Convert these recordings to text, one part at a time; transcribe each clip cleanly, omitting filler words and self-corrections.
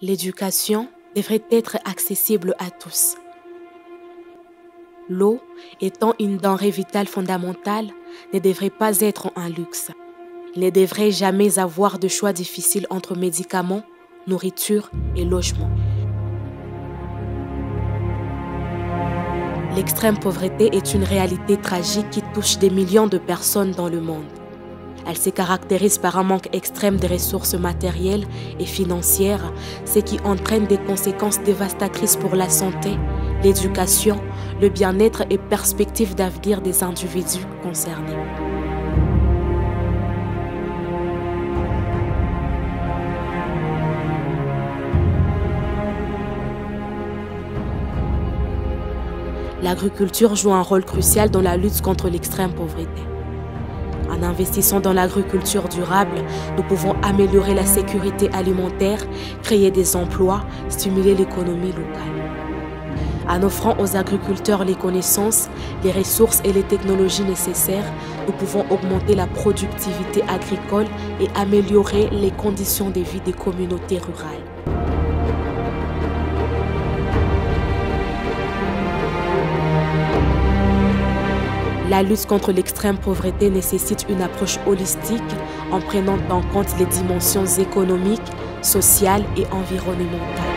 L'éducation devrait être accessible à tous. L'eau, étant une denrée vitale fondamentale, ne devrait pas être un luxe. Il ne devrait jamais avoir de choix difficile entre médicaments, nourriture et logement. L'extrême pauvreté est une réalité tragique qui touche des millions de personnes dans le monde. Elle se caractérise par un manque extrême de ressources matérielles et financières, ce qui entraîne des conséquences dévastatrices pour la santé, l'éducation, le bien-être et perspectives d'avenir des individus concernés. L'agriculture joue un rôle crucial dans la lutte contre l'extrême pauvreté. En investissant dans l'agriculture durable, nous pouvons améliorer la sécurité alimentaire, créer des emplois, stimuler l'économie locale. En offrant aux agriculteurs les connaissances, les ressources et les technologies nécessaires, nous pouvons augmenter la productivité agricole et améliorer les conditions de vie des communautés rurales. La lutte contre l'extrême pauvreté nécessite une approche holistique en prenant en compte les dimensions économiques, sociales et environnementales.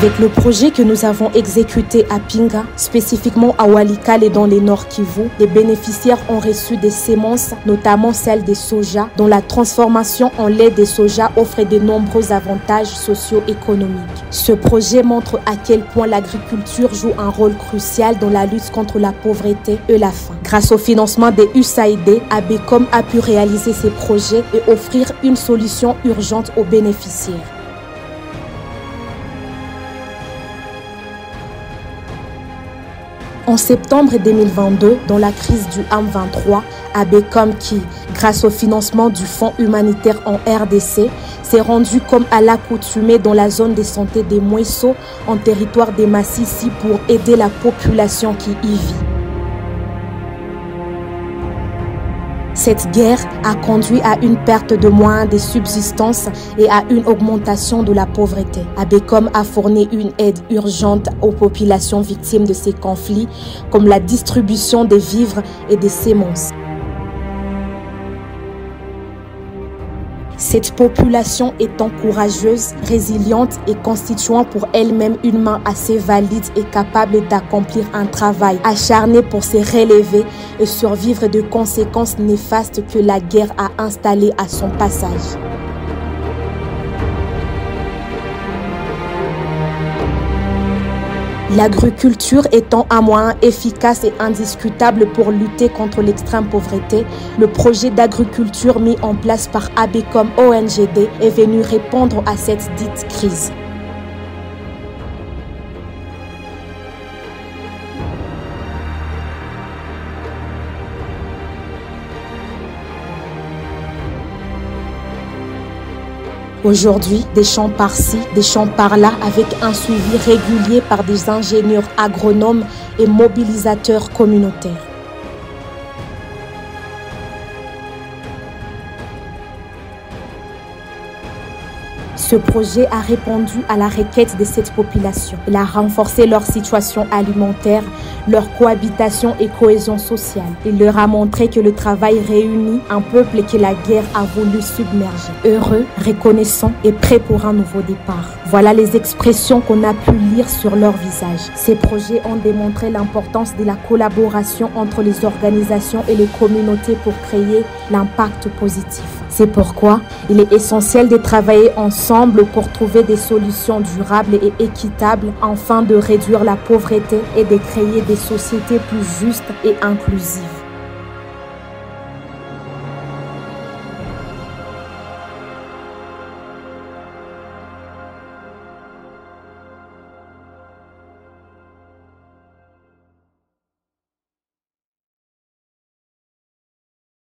Avec le projet que nous avons exécuté à Pinga, spécifiquement à Walikale et dans les Nord Kivu, les bénéficiaires ont reçu des semences, notamment celles de soja, dont la transformation en lait de soja offre de nombreux avantages socio-économiques. Ce projet montre à quel point l'agriculture joue un rôle crucial dans la lutte contre la pauvreté et la faim. Grâce au financement des USAID, ABECOM a pu réaliser ces projets et offrir une solution urgente aux bénéficiaires. En septembre 2022, dans la crise du M23, ABECOM qui, grâce au financement du Fonds humanitaire en RDC, s'est rendu comme à l'accoutumée dans la zone de santé des Mweso en territoire des Massissi pour aider la population qui y vit. Cette guerre a conduit à une perte de moyens de subsistance et à une augmentation de la pauvreté. ABECOM a fourni une aide urgente aux populations victimes de ces conflits, comme la distribution des vivres et des semences. Cette population étant courageuse, résiliente et constituant pour elle-même une main assez valide et capable d'accomplir un travail acharné pour se relever et survivre de conséquences néfastes que la guerre a installées à son passage. L'agriculture étant un moyen efficace et indiscutable pour lutter contre l'extrême pauvreté, le projet d'agriculture mis en place par ABECOM ONGD est venu répondre à cette dite crise. Aujourd'hui, des champs par-ci, des champs par-là, avec un suivi régulier par des ingénieurs agronomes et mobilisateurs communautaires. Ce projet a répondu à la requête de cette population. Il a renforcé leur situation alimentaire, leur cohabitation et cohésion sociale. Il leur a montré que le travail réunit un peuple que la guerre a voulu submerger. Heureux, reconnaissant et prêt pour un nouveau départ. Voilà les expressions qu'on a pu lire sur leur visage. Ces projets ont démontré l'importance de la collaboration entre les organisations et les communautés pour créer l'impact positif. C'est pourquoi il est essentiel de travailler ensemble pour trouver des solutions durables et équitables afin de réduire la pauvreté et de créer des sociétés plus justes et inclusives.